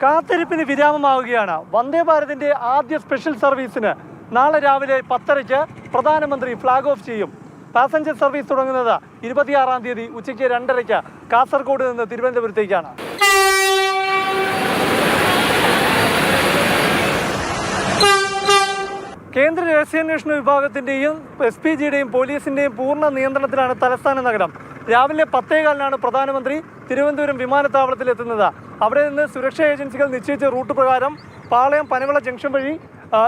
കാത്തിരിപ്പിന് വിരാമമാവുകയാണ്. വന്ദേ ഭാരതിന്റെ ആദ്യ സ്പെഷ്യൽ സർവീസിന് നാളെ രാവിലെ 10:30 പ്രധാനമന്ത്രി ഫ്ലാഗ് ഓഫ് ചെയ്യും. പാസഞ്ചർ സർവീസ് തുടങ്ങുന്നത് 26-ാം തീയതി ഉച്ചയ്ക്ക് 2:30 കാസർഗോഡ് നിന്ന് തിരുവനന്തപുരത്തേക്കാണ്. കേന്ദ്ര രഹസ്യാന്വേഷണ വിഭാഗത്തിന്റെയും SPGയുടെയും പോലീസിന്റെയും പൂർണ്ണ നിയന്ത്രണത്തിലാണ് തലസ്ഥാന നഗരം. രാവിലെ 10:15-നാണ് പ്രധാനമന്ത്രി തിരുവനന്തപുരം വിമാനത്താവളത്തിൽ എത്തുന്നത്. അവിടെ നിന്ന് സുരക്ഷാ ഏജൻസികൾ നിശ്ചയിച്ച റൂട്ട് പ്രകാരം പാളയം പനവിള ജംഗ്ഷൻ വഴി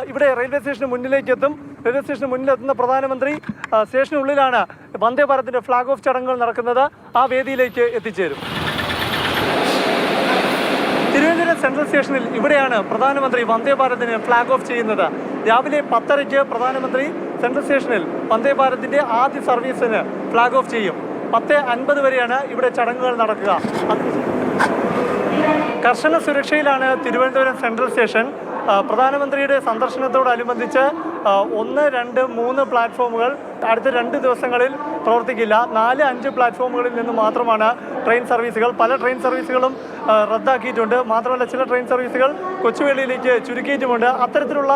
ഇവിടെ റെയിൽവേ സ്റ്റേഷന് മുന്നിലേക്ക് എത്തും. റെയിൽവേ സ്റ്റേഷന് മുന്നിലെത്തുന്ന പ്രധാനമന്ത്രി സ്റ്റേഷനുള്ളിലാണ് വന്ദേ ഭാരതിന്റെ ഫ്ലാഗ് ഓഫ് ചടങ്ങുകൾ നടക്കുന്നത്. ആ വേദിയിലേക്ക് എത്തിച്ചേരും. തിരുവനന്തപുരം സെൻട്രൽ സ്റ്റേഷനിൽ ഇവിടെയാണ് പ്രധാനമന്ത്രി വന്ദേ ഭാരതിന് ഫ്ലാഗ് ഓഫ് ചെയ്യുന്നത്. രാവിലെ 10:30 പ്രധാനമന്ത്രി സെൻട്രൽ സ്റ്റേഷനിൽ വന്ദേ ഭാരതിന്റെ ആദ്യ സർവീസിന് ഫ്ലാഗ് ഓഫ് ചെയ്യും. 10:50 വരെയാണ് ഇവിടെ ചടങ്ങുകൾ നടക്കുക. കർശന സുരക്ഷയിലാണ് തിരുവനന്തപുരം സെൻട്രൽ സ്റ്റേഷൻ. പ്രധാനമന്ത്രിയുടെ സന്ദർശനത്തോടനുബന്ധിച്ച് 1, 2, 3 പ്ലാറ്റ്ഫോമുകൾ അടുത്ത 2 ദിവസങ്ങളിൽ പ്രവർത്തിക്കില്ല. 4, 5 പ്ലാറ്റ്ഫോമുകളിൽ നിന്ന് മാത്രമാണ് ട്രെയിൻ സർവീസുകൾ. പല ട്രെയിൻ സർവീസുകളും റദ്ദാക്കിയിട്ടുണ്ട്. മാത്രമല്ല ചില ട്രെയിൻ സർവീസുകൾ കൊച്ചുവേളിയിലേക്ക് ചുരുക്കിയിട്ടുമുണ്ട്. അത്തരത്തിലുള്ള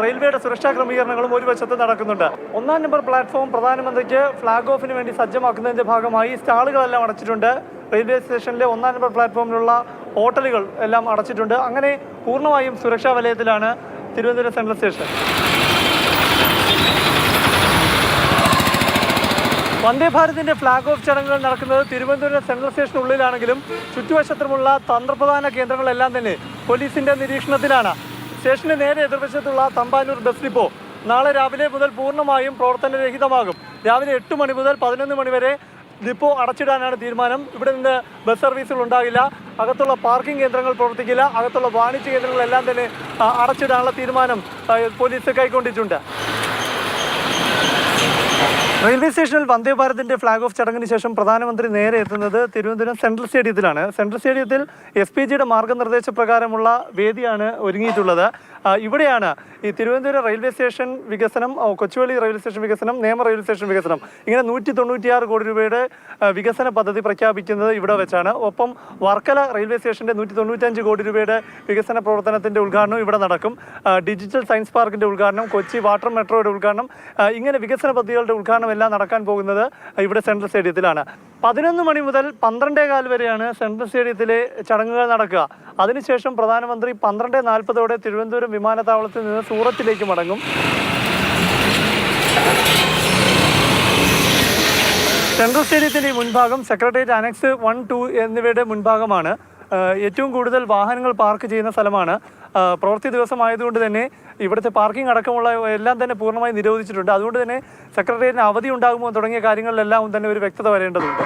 റെയിൽവേയുടെ സുരക്ഷാ ക്രമീകരണങ്ങളും ഒരു വശത്ത് നടക്കുന്നുണ്ട്. 1-ാം നമ്പർ പ്ലാറ്റ്ഫോം പ്രധാനമന്ത്രിക്ക് ഫ്ലാഗ് ഓഫിന് വേണ്ടി സജ്ജമാക്കുന്നതിൻ്റെ ഭാഗമായി സ്റ്റാളുകളെല്ലാം അടച്ചിട്ടുണ്ട്. റെയിൽവേ സ്റ്റേഷനിലെ 1-ാം നമ്പർ പ്ലാറ്റ്ഫോമിലുള്ള ഹോട്ടലുകൾ എല്ലാം അടച്ചിട്ടുണ്ട്. അങ്ങനെ പൂർണ്ണമായും സുരക്ഷാ വലയത്തിലാണ് തിരുവനന്തപുരം സെൻട്രൽ സ്റ്റേഷൻ. വന്ദേ ഭാരതിന്റെ ഫ്ലാഗ് ഓഫ് ചടങ്ങുകൾ നടക്കുന്നത് തിരുവനന്തപുരം സെൻട്രൽ സ്റ്റേഷനുള്ളിലാണെങ്കിലും ചുറ്റുവശത്തുമുള്ള തന്ത്രപ്രധാന കേന്ദ്രങ്ങളെല്ലാം തന്നെ പോലീസിന്റെ നിരീക്ഷണത്തിലാണ്. സ്റ്റേഷന് നേരെ എതിർവശത്തുള്ള തമ്പാനൂർ ബസ് ഡിപ്പോ നാളെ രാവിലെ മുതൽ പൂർണ്ണമായും പ്രവർത്തനരഹിതമാകും. രാവിലെ 8 മണി മുതൽ 11 മണി വരെ ഡിപ്പോ അടച്ചിടാനാണ് തീരുമാനം. ഇവിടെ നിന്ന് ബസ് സർവീസുകൾ ഉണ്ടാകില്ല. അകത്തുള്ള പാർക്കിംഗ് കേന്ദ്രങ്ങൾ പ്രവർത്തിക്കില്ല. അകത്തുള്ള വാണിജ്യ കേന്ദ്രങ്ങളെല്ലാം തന്നെ അടച്ചിടാനുള്ള തീരുമാനം പോലീസ് കൈക്കൊണ്ടിട്ടുണ്ട്. റെയിൽവേ സ്റ്റേഷനിൽ വന്ദേ ഭാരതിന്റെ ഫ്ലാഗ് ഓഫ് ചടങ്ങിന് ശേഷം പ്രധാനമന്ത്രി നേരെ എത്തുന്നത് തിരുവനന്തപുരം സെൻട്രൽ സ്റ്റേഡിയത്തിലാണ്. സെൻട്രൽ സ്റ്റേഡിയത്തിൽ SPGയുടെ മാർഗനിർദ്ദേശപ്രകാരമുള്ള വേദിയാണ് ഒരുങ്ങിയിട്ടുള്ളത്. ഇവിടെയാണ് ഈ തിരുവനന്തപുരം റെയിൽവേ സ്റ്റേഷൻ വികസനം, കൊച്ചുവേളി റെയിൽവേ സ്റ്റേഷൻ വികസനം, നേമ റെയിൽവേ സ്റ്റേഷൻ വികസനം, ഇങ്ങനെ 196 കോടി രൂപയുടെ വികസന പദ്ധതി പ്രഖ്യാപിക്കുന്നത് ഇവിടെ വെച്ചാണ്. ഒപ്പം വർക്കല റെയിൽവേ സ്റ്റേഷൻ്റെ 195 കോടി രൂപയുടെ വികസന പ്രവർത്തനത്തിൻ്റെ ഉദ്ഘാടനം ഇവിടെ നടക്കും. ഡിജിറ്റൽ സയൻസ് പാർക്കിൻ്റെ ഉദ്ഘാടനം, കൊച്ചി വാട്ടർ മെട്രോയുടെ ഉദ്ഘാടനം, ഇങ്ങനെ വികസന പദ്ധതികളുടെ ഉദ്ഘാടനം എല്ലാം നടക്കാൻ പോകുന്നത് ഇവിടെ സെൻട്രൽ സ്റ്റേഡിയത്തിലാണ്. 11 മണി മുതൽ 12:15 വരെയാണ് സെൻട്രൽ സ്റ്റേഡിയത്തിലെ ചടങ്ങുകൾ നടക്കുക. അതിനുശേഷം പ്രധാനമന്ത്രി 12:40 തിരുവനന്തപുരം വിമാനത്താവളത്തിൽ നിന്ന് സൂറത്തിലേക്ക് മടങ്ങും. സെൻട്രൽ സ്റ്റേഡിയത്തിൻ്റെ ഈ മുൻഭാഗം സെക്രട്ടേറിയറ്റ് അനക്സ് 1, 2 എന്നിവയുടെ മുൻഭാഗമാണ്. ഏറ്റവും കൂടുതൽ വാഹനങ്ങൾ പാർക്ക് ചെയ്യുന്ന സ്ഥലമാണ്. പ്രവൃത്തി ദിവസമായതുകൊണ്ട് തന്നെ ഇവിടുത്തെ പാർക്കിംഗ് അടക്കമുള്ള എല്ലാം തന്നെ പൂർണ്ണമായി നിരോധിച്ചിട്ടുണ്ട്. അതുകൊണ്ട് തന്നെ സെക്രട്ടേറിയറ്റിന് അവധി ഉണ്ടാകുമോ തുടങ്ങിയ കാര്യങ്ങളിലെല്ലാം തന്നെ ഒരു വ്യക്തത വരേണ്ടതുണ്ട്.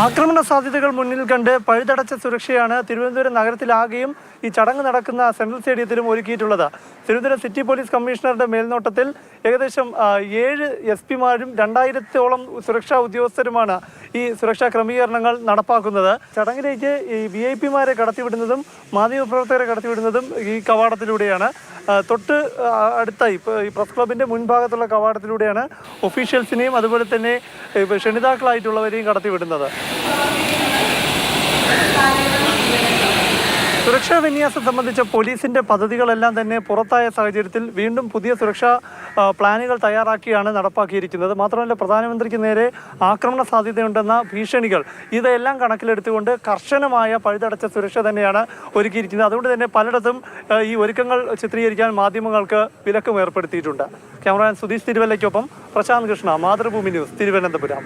ആക്രമണ സാധ്യതകൾ മുന്നിൽ കണ്ട് പഴുതടച്ച സുരക്ഷയാണ് തിരുവനന്തപുരം നഗരത്തിലാകെയും ഈ ചടങ്ങ് നടക്കുന്ന സെൻട്രൽ സ്റ്റേഡിയത്തിലും ഒരുക്കിയിട്ടുള്ളത്. തിരുവനന്തപുരം സിറ്റി പോലീസ് കമ്മീഷണറുടെ മേൽനോട്ടത്തിൽ ഏകദേശം 7 SP-മാരും 2000-ഓളം സുരക്ഷാ ഉദ്യോഗസ്ഥരുമാണ് ഈ സുരക്ഷാ ക്രമീകരണങ്ങൾ നടപ്പാക്കുന്നത്. ചടങ്ങിലേക്ക് ഈ VIP-മാരെ കടത്തിവിടുന്നതും മാധ്യമപ്രവർത്തകരെ കടത്തിവിടുന്നതും ഈ കവാടത്തിലൂടെയാണ്. തൊട്ട് അടുത്തായി ഈ പ്രസ് ക്ലബിൻ്റെ മുൻഭാഗത്തുള്ള കവാടത്തിലൂടെയാണ് ഒഫീഷ്യൽസിനെയും അതുപോലെ തന്നെ ക്ഷണിതാക്കളായിട്ടുള്ളവരെയും കടത്തിവിടുന്നത്. സുരക്ഷാ വിന്യാസം സംബന്ധിച്ച പോലീസിൻ്റെ പദ്ധതികളെല്ലാം തന്നെ പുറത്തായ സാഹചര്യത്തിൽ വീണ്ടും പുതിയ സുരക്ഷാ പ്ലാനുകൾ തയ്യാറാക്കിയാണ് നടപ്പാക്കിയിരിക്കുന്നത്. മാത്രമല്ല പ്രധാനമന്ത്രിക്ക് നേരെ ആക്രമണ സാധ്യതയുണ്ടെന്ന ഭീഷണികൾ ഇതെല്ലാം കണക്കിലെടുത്തുകൊണ്ട് കർശനമായ പഴുതടച്ച സുരക്ഷ തന്നെയാണ് ഒരുക്കിയിരിക്കുന്നത്. അതുകൊണ്ട് തന്നെ പലയിടത്തും ഈ ഒരുക്കങ്ങൾ ചിത്രീകരിക്കാൻ മാധ്യമങ്ങൾക്ക് വിലക്കും ഏർപ്പെടുത്തിയിട്ടുണ്ട്. ക്യാമറാമാൻ സുധീഷ് തിരുവല്ലയ്ക്കൊപ്പം പ്രശാന്ത് കൃഷ്ണ, മാതൃഭൂമി ന്യൂസ്, തിരുവനന്തപുരം.